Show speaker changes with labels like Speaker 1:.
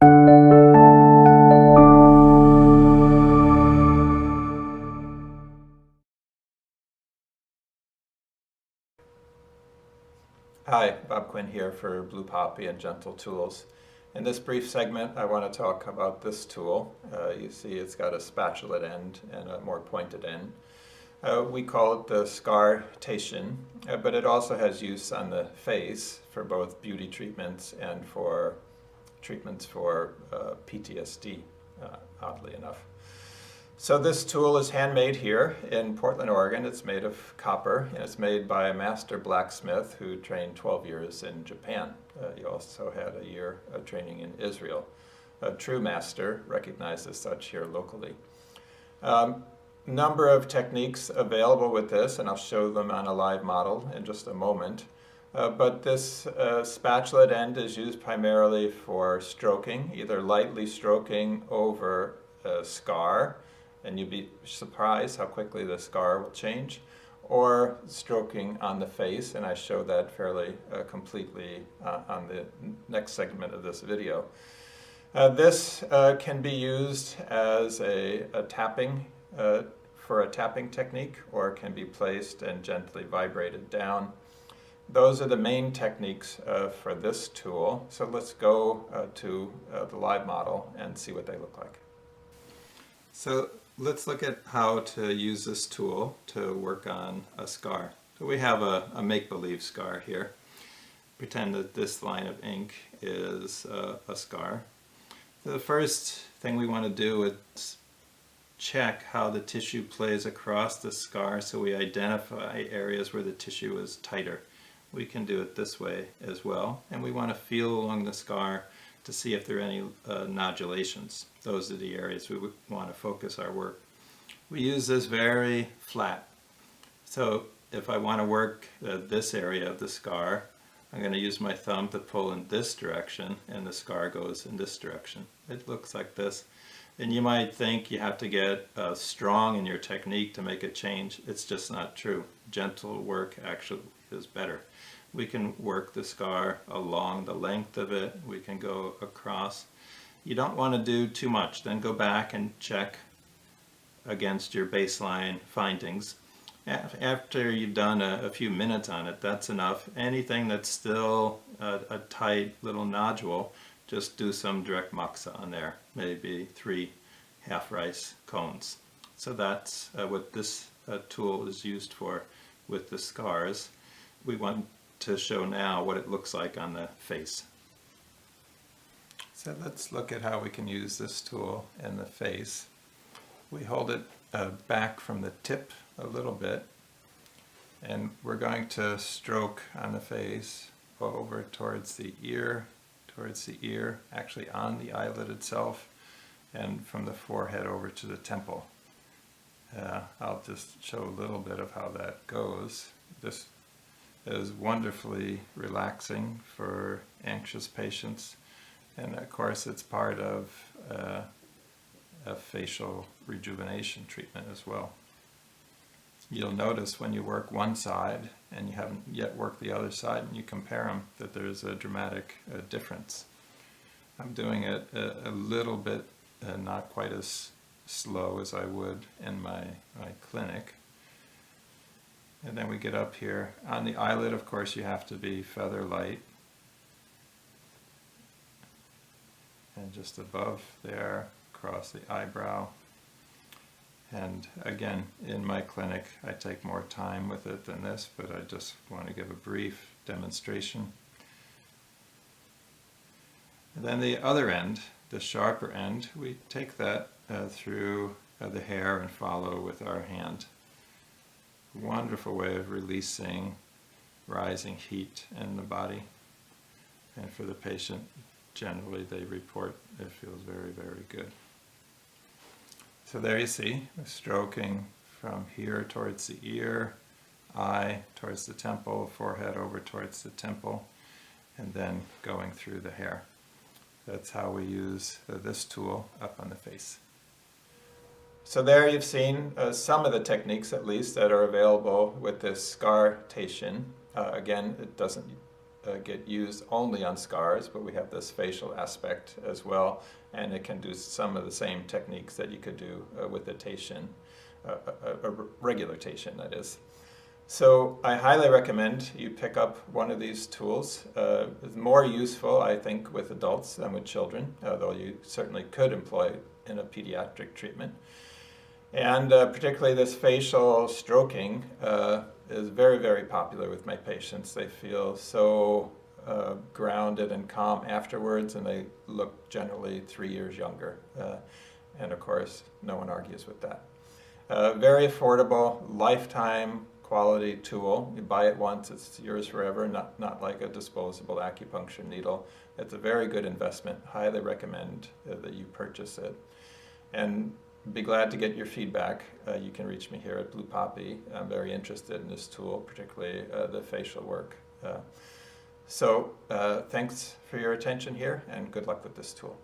Speaker 1: Hi, Bob Quinn here for Blue Poppy and Gentle Tools. In this brief segment, I want to talk about this tool. You see it's got a spatulate end and a more pointed end. We call it the scar Teishin, but it also has use on the face for both beauty treatments and for treatments for PTSD, oddly enough. So this tool is handmade here in Portland, Oregon. It's made of copper, and it's made by a master blacksmith who trained 12 years in Japan. He also had a year of training in Israel. A true master, recognized as such here locally. Number of techniques available with this, and I'll show them on a live model in just a moment. But this spatulate end is used primarily for stroking, either lightly stroking over a scar, and you'd be surprised how quickly the scar will change, or stroking on the face, and I show that fairly completely on the next segment of this video. This can be used as a tapping, for a tapping technique, or can be placed and gently vibrated down. Those are the main techniques for this tool. So let's go to the live model and see what they look like. So let's look at how to use this tool to work on a scar. So we have a make-believe scar here. Pretend that this line of ink is a scar. So the first thing we want to do is check how the tissue plays across the scar so we identify areas where the tissue is tighter. We can do it this way as well, and we want to feel along the scar to see if there are any nodulations. Those are the areas we would want to focus our work. We use this very flat. So if I want to work this area of the scar, I'm going to use my thumb to pull in this direction, and the scar goes in this direction. It looks like this. And you might think you have to get strong in your technique to make a change. It's just not true. Gentle work actually is better. We can work the scar along the length of it. We can go across. You don't want to do too much. Then go back and check against your baseline findings. After you've done a few minutes on it, that's enough. Anything that's still a tight little nodule, just do some direct moxa on there, maybe 3 half-rice cones. So that's what this tool is used for with the scars. We want to show now what it looks like on the face. So let's look at how we can use this tool in the face. We hold it back from the tip a little bit, and we're going to stroke on the face over towards the ear, actually on the eyelid itself, and from the forehead over to the temple. I'll just show a little bit of how that goes. This is wonderfully relaxing for anxious patients, and of course it's part of a facial rejuvenation treatment as well. You'll notice when you work one side and you haven't yet worked the other side and you compare them that there's a dramatic difference. I'm doing it a little bit not quite as slow as I would in my clinic. And then we get up here. On the eyelid, of course, you have to be feather light. And just above there, across the eyebrow. And again, in my clinic, I take more time with it than this, but I just want to give a brief demonstration. And then the other end, the sharper end, we take that through the hair and follow with our hand. Wonderful way of releasing rising heat in the body. And for the patient, generally they report it feels very, very good. So there you see, stroking from here towards the ear, eye towards the temple, forehead over towards the temple, and then going through the hair. That's how we use this tool up on the face. So there you've seen some of the techniques, at least, that are available with this scar Teishin. Again, it doesn't get used only on scars, but we have this facial aspect as well, and it can do some of the same techniques that you could do with a Teishin, a regular Teishin, that is. So I highly recommend you pick up one of these tools. It's more useful, I think, with adults than with children, although you certainly could employ it in a pediatric treatment. And particularly this facial stroking is very, very popular with my patients. They feel so grounded and calm afterwards, and they look generally 3 years younger. And of course, no one argues with that. Very affordable, lifetime quality tool. You buy it once, it's yours forever, not like a disposable acupuncture needle. It's a very good investment. Highly recommend that you purchase it. And be glad to get your feedback. You can reach me here at Blue Poppy. I'm very interested in this tool, particularly the facial work. So thanks for your attention here, and good luck with this tool.